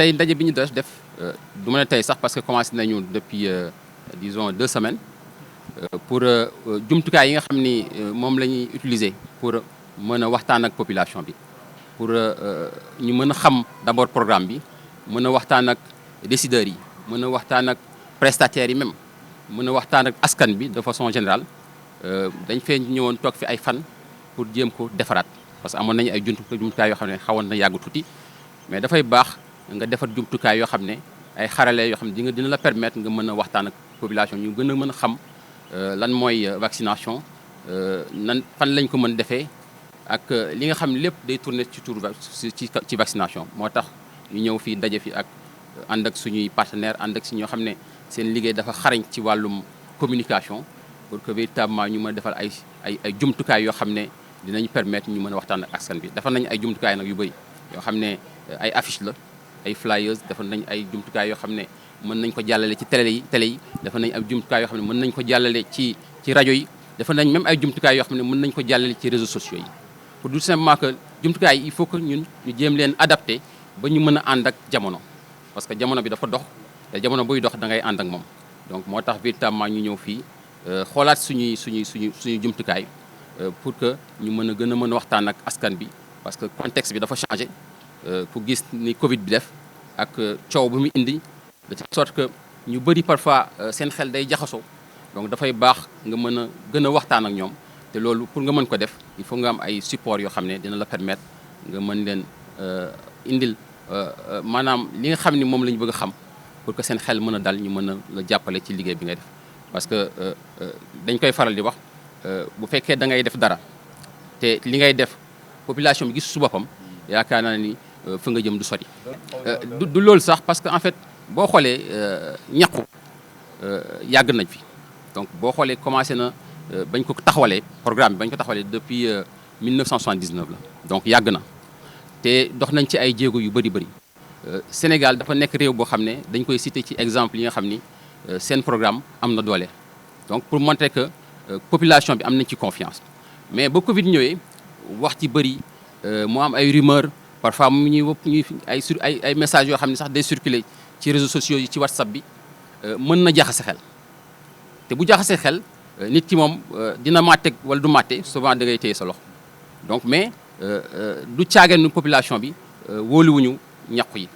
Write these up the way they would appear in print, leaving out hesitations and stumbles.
tey ndaje bi ñu def du ma ne tey sax parce que commencé nañu depuis disons 2 semaines pour jumtukaay yi nga xam ni moom la ñuy utiliser pour mën a waxtaan ak population bi pour ñu mën a xam d'abord programme bi mën a waxtaan ak décideurs yi mën a waxtaan ak prestataires yi même mën a waxtaan ak askan bi de façon générale dañ fee ñëwoon toog fi ay fan pour jéem ko defaraat parce que amoon nañu ay jumtukaay yoo xam ne xawoon na yàgg tuuti mais dafay baax nga defar jumtukaay yoo xam ne ay xarale yoo xam ne dina la permettre nga mën a waxtaan ak population ñu gën a mën a xam lan mooy vaccination nan fan lañ ko mën defee ak li nga xam ne lépp day tourner ci tour ci vaccination moo tax ñu ñëw fii daje fi ak ànd ak suñuy partenaires ànd ak si ñoo xam ne seen liggéey dafa xarañ ci wàllum communication pour que véritablement ñu mën a defal ay jumtukaay yoo xam ne dinañ permettre ñu mën a waxtaan ak askan bi defal nañ ay jumtukaay nag yu bëri yoo xam ne ay affiche la ay flyers defal nañ ay jumtukaay yoo xam ne mën nañ ko jàllale ci télé yi defal nañ ay jumtukaay yoo xam ne mën nañ ko jàllale ci rajo yi defal nañ même ay jumtukaay yoo xam ne mën nañ ko jàllale ci réseaux sociaux yi pour tout simplement que jumtukaay yi il faut que ñun ñu jéem leen adapté ba ñu mën a ànd ak jamono parce que jamono bi dafa dox te jamono buy dox da ngay ànd ak moom donc moo tax véritablement ñu ñëw fii xoolaat suñuy jumtukaay pour que ñu mën a waxtaan ak askan bi parce que contexte bi dafa changé ku gis ni Covid bi def ak coow bu mu indi de telle sorte que ñu bëri parfois seen xel day jaxasoo donc dafay baax nga mën a gën a waxtaan ak ñoom te loolu pour nga mën ko def il faut nga am ay support yoo xam ne dina la permettre nga mën leen indil maanaam li nga xam ni moom la ñu bëgg a xam pour que seen xel mën a dal ñu mën a la jàppale ci liggéey bi ngay def parce que dañ koy faral di wax bu fekkee da ngay def dara te li ngay def population bi gis su boppam yaakaar naa ni fa nga jëm du sori. du loolu sax parce que en fait boo xoolee ñàkku yàgg nañ fi donc boo xoolee commencé na bañ ko taxawalee programme bi bañ ko taxawalee depuis 1979 la donc yàgg na te dox nañ ci ay jéego yu bëri Sénégal dafa nekk réew boo xam ne dañ koy citer ci exemple yi nga xam ni seen programme am na doole donc pour montrer que population bi am nañ ci confiance mais ba Covid ñëwee wax ci bëri moo am ay rumeur parfois mu ñuy ay messages yoo xam ne sax day circuler ci réseaux sociaux yi ci WhatsApp bi mën na jaxase xel te bu jaxasee xel nit ki moom dina màtte wala du màtte souvent da ngay téye sa loxo donc mais du caageenu population bi wóoluwuñu ñàkku yi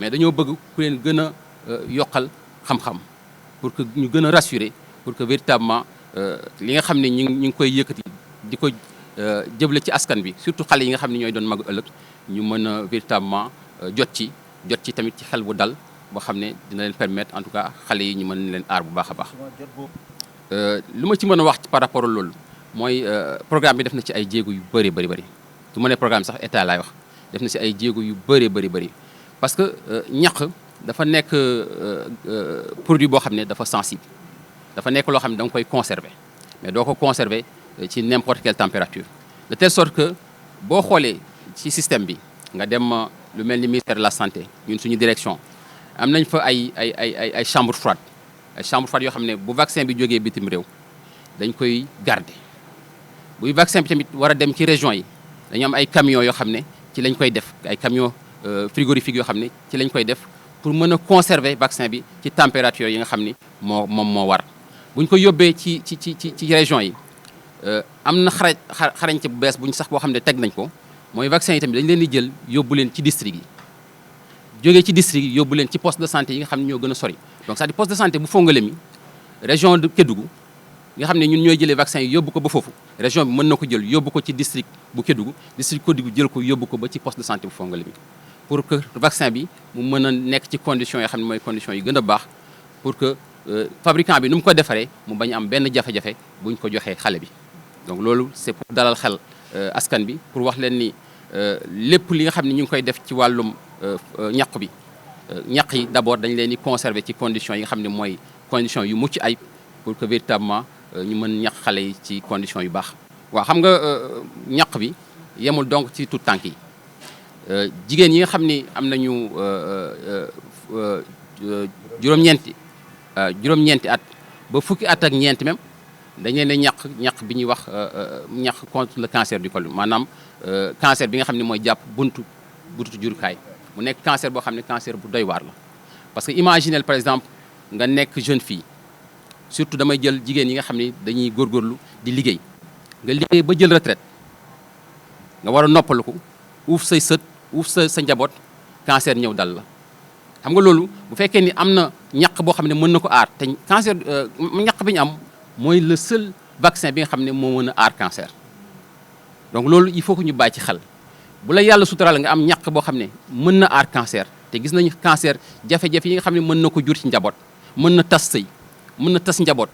mais dañoo bëgg ku leen gën a yokkal xam-xam pour que ñu gën a rassurer pour que véritablement li nga xam ne ñu ngi koy yëkkati di ko jëble ci askan bi surtout xale yi nga xam ne ñooy doon mag ëllëg ñu mën a véritablement jot ci tamit ci xel bu dal boo xam ne dina leen permettre en tout cas xale yi ñu mën leen aar bu baax a baax. lu ma ci mën a wax par rapport ak loolu mooy programme bi def na ci ay jéego yu bëri du ma ne programme sax état laay wax def na ci ay jéego yu bëri parce que ñaq dafa nekk produit boo xam ne dafa sensible dafa nekk loo xam ne da nga koy conserver mais doo ko conserver ci n'importe quelle température de telle sorte que boo xoolee ci système bi nga dem lu mel ni ministère de la santé ñun suñu direction am nañ fa ay chambre froide yoo xam ne bu vaccin bi jógee bitim réew dañ koy garder buy vaccin bi tamit war a dem ci région yi dañu am ay camions yoo xam ne ci lañ koy def ay camions frigorifiques yoo xam ne ci lañ koy def pour mën a conserver vaccin bi ci température yi nga xam ni moo war buñ ko yóbbee ci région yi am na xarañte bu bees buñ sax boo xam ne teg nañ ko mooy vaccin yi tamit dañ leen di jël yóbbu leen ci district yi jógee ci district yi yóbbu leen ci poste de santé yi nga xam ne ñoo gën a sori donc c'est-à-dire poste de santé bu Fongolémi région de Kédougou nga xam ne ñun ñooy jëlee vaccin yi yóbbu ko ba foofu région bi mën na ko jël yóbbu ko ci district bu Kédougou jël ko yóbbu ko ba ci poste de santé bu Fongolémi pour que vaccin bi mu mën a nekk ci conditions yoo xam ne mooy conditions yi gën a baax pour que fabricant bi nu mu ko defaree mu bañ am benn jafe-jafe buñ ko joxee xale bi donc loolu c'est pour dalal xel askan bi pour wax leen ni lépp li nga xam ne ñu ngi koy def ci wàllum ñaq bi ñaq yi d'abord dañ leen di conserver ci conditions yi nga xam ne mooy conditions yu mucc ayib pour que véritablement ñu mën ñaq xale yi ci conditions yu baax. waaw xam nga ñaq bi yemul donc ci tout tànk yi jigéen yi nga xam ni am nañu juróom-ñeenti at ba fukki at ak ñeent même dañ leen di ñaq bi ñuy wax ñaq contre le cancer du col maanaam cancer bi nga xam ne mooy jàpp buntu jurukaay mu nekk cancer boo xam ne cancer bu doy waar la parce que imaginez par exemple nga nekk jeune fille surtout damay jël jigéen yi nga xam ne dañuy góorgóorlu di liggéey nga liggéey ba jël retraite nga war a noppalu ko uuf say sët uuf sa njaboot cancer ñëw dal la xam nga loolu bu fekkee ni am na ñaq boo xam ne mën na ko aar te cancer ñaq bi ñu am mooy le seul vaccin bi nga xam ne moo mën a aar cancer donc loolu il faut que ñu bàyyi ci xel bu la yàlla suturaal nga am ñaq boo xam ne mën na aar cancer te gis nañu cancer jafe-jafe yi nga xam ne mën na ko jur ci njaboot mën na tas sëy mën na tas njaboot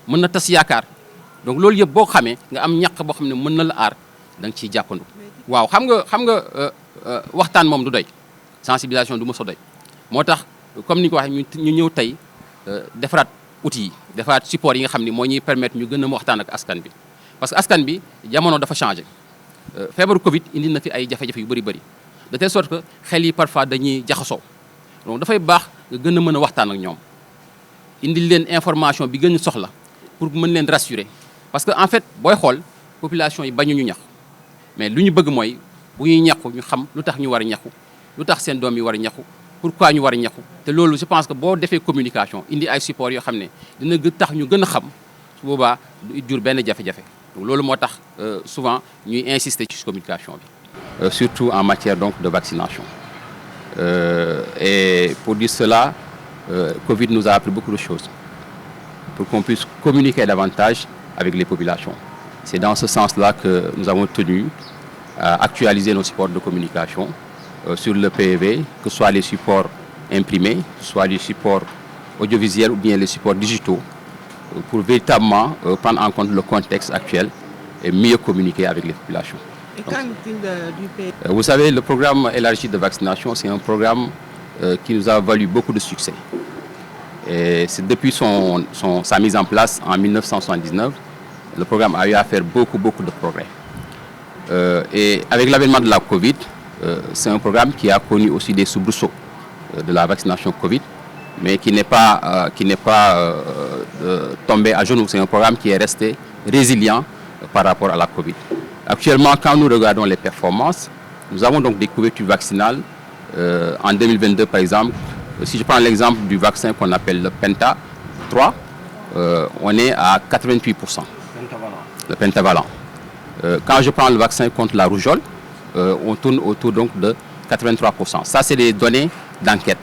mën na tas yaakaar donc loolu yëpp boo xamee nga am ñaq boo xam ne mën na la aar da nga ciy jàppandu waaw xam nga waxtaan moom du doy sensibilisation du ma so doy moo tax comme ni ñu ko waxee ñu ñëw tey defaraat outils yi defaraat support yi nga xam ni moo ñuy permettre ñu gën a waxtaan ak askan bi parce que askan bi jamono dafa changé feebaru Covid indi na fi ay jafe-jafe yu bëri de telle sorte que xel yi parfois dañuy jaxasoo donc dafay baax nga gën a mën a waxtaan ak ñoom indil leen information bi gën a soxla pour mën leen rassurer parce que en fait booy xool population yi bañu ñu ñax mais lu ñu bëgg mooy bu ñuy ñaxu ñu xam lu tax ñu war a ñaxu lu tax seen doom yi war a ñaxu pourquoi ñu war a ñaxu te loolu je pense que boo defee communication indi ay support yoo xam ne dina tax ñu gën a xam su boobaa du jur benn jafe-jafe donc loolu moo tax souvent ñuy insister ci communication bi surtout en matière donc de vaccination et pour dire cela Covid nous a appris beaucoup de choses pour qu'on puisse communiquer davantage avec les populations. C'est dans ce sens-là que nous avons tenu à actualiser nos supports de communication sur le PEV, que ce soit les supports imprimés, que ce soit les supports audiovisuels ou bien les supports digitaux, pour véritablement prendre en compte le contexte actuel et mieux communiquer avec les populations. Et qu'en est-il du PEV? Vous savez, le programme élargi de vaccination, c'est un programme qui nous a valu beaucoup de succès. Et c'est depuis sa mise en place en 1979, le programme a eu à faire beaucoup de progrès. Et avec l'avènement de la Covid, c'est un programme qui a connu aussi des soubresauts de la vaccination Covid, mais qui n'est pas tombé à genoux. C'est un programme qui est resté résilient par rapport à la Covid. Actuellement, quand nous regardons les performances, nous avons donc des couvertures vaccinales. En 2022, par exemple, si je prends l'exemple du vaccin qu'on appelle le Penta 3, on est à 88%. Le pentavalent. Quand je prends le vaccin contre la rougeole, on tourne autour donc de 83%. Ça, c'est des données d'enquête.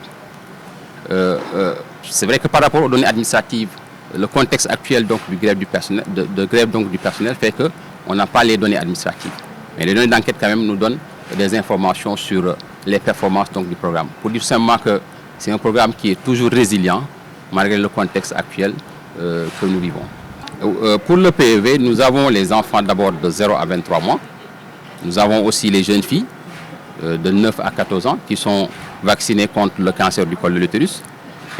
C'est vrai que par rapport aux données administratives, le contexte actuel donc du grève du personnel, de grève donc du personnel fait que on n'a pas les données administratives. Mais les données d'enquête quand même nous donnent des informations sur les performances donc du programme. Pour dire simplement que c'est un programme qui est toujours résilient malgré le contexte actuel que nous vivons. Pour le PEV, nous avons les enfants d'abord de 0 à 23 mois. Nous avons aussi les jeunes filles de 9 à 14 ans qui sont vaccinées contre le cancer du col de l'utérus.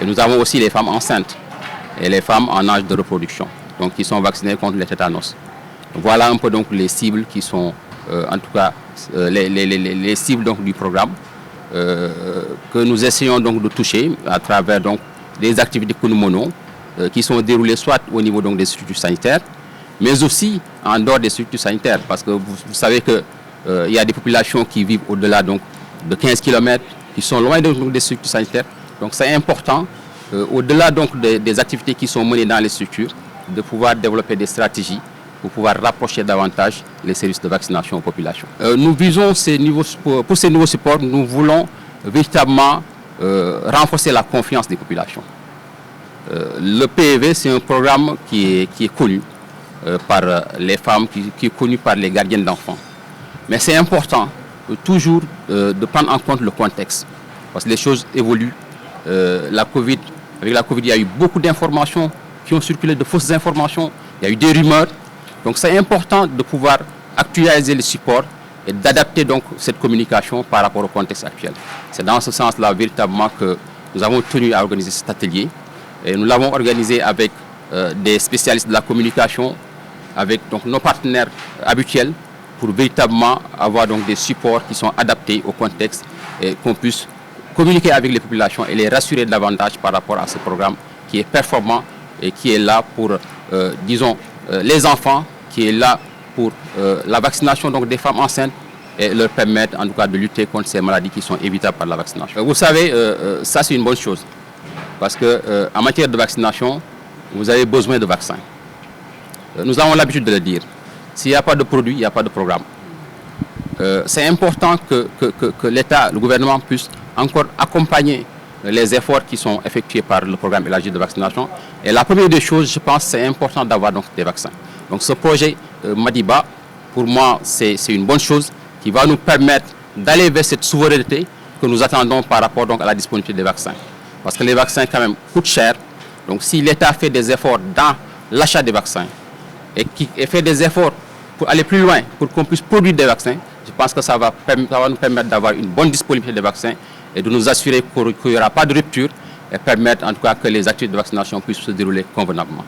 Et nous avons aussi les femmes enceintes et les femmes en âge de reproduction, donc qui sont vaccinées contre le tétanos. Voilà un peu donc les cibles qui sont, en tout cas, les cibles donc du programme que nous essayons donc de toucher à travers donc des activités que nous menons, qui sont déroulées soit au niveau donc des structures sanitaires, mais aussi en dehors des structures sanitaires, parce que vous savez que il y a des populations qui vivent au-delà donc de 15 km, qui sont loin donc des structures sanitaires. Donc c'est important, au-delà donc des activités qui sont menées dans les structures, de pouvoir développer des stratégies pour pouvoir rapprocher davantage les services de vaccination aux populations. Nous visons pour ces nouveaux supports, nous voulons véritablement renforcer la confiance des populations. Le PEV, c'est un programme qui est connu par les femmes, qui est connu par les gardiennes d'enfants. Mais c'est important toujours de prendre en compte le contexte, parce que les choses évoluent. Avec la Covid, il y a eu beaucoup d'informations qui ont circulé, de fausses informations, il y a eu des rumeurs. Donc c'est important de pouvoir actualiser les supports et d'adapter donc cette communication par rapport au contexte actuel. C'est dans ce sens-là véritablement que nous avons tenu à organiser cet atelier. Et nous l'avons organisé avec des spécialistes de la communication, avec donc nos partenaires habituels, pour véritablement avoir donc des supports qui sont adaptés au contexte et qu'on puisse communiquer avec les populations et les rassurer davantage par rapport à ce programme qui est performant et qui est là pour, disons, les enfants, qui est là pour la vaccination donc des femmes enceintes, et leur permettre en tout cas de lutter contre ces maladies qui sont évitables par la vaccination. Vous savez, ça c'est une bonne chose parce que en matière de vaccination, vous avez besoin de vaccins. Nous avons l'habitude de le dire. S'il n'y a pas de produit, il n'y a pas de programme. C'est important que l'État, le gouvernement puisse encore accompagner les efforts qui sont effectués par le programme élargi de vaccination. Et la première des choses, je pense, c'est important d'avoir donc des vaccins. Donc ce projet Madiba, pour moi, c'est une bonne chose qui va nous permettre d'aller vers cette souveraineté que nous attendons par rapport donc à la disponibilité des vaccins. Parce que les vaccins quand même coûtent cher. Donc si l'État fait des efforts dans l'achat des vaccins et fait des efforts pour aller plus loin, pour qu'on puisse produire des vaccins, je pense que ça va nous permettre d'avoir une bonne disponibilité des vaccins et de nous assurer qu'il n'y aura pas de rupture et permettre en tout cas que les activités de vaccination puissent se dérouler convenablement.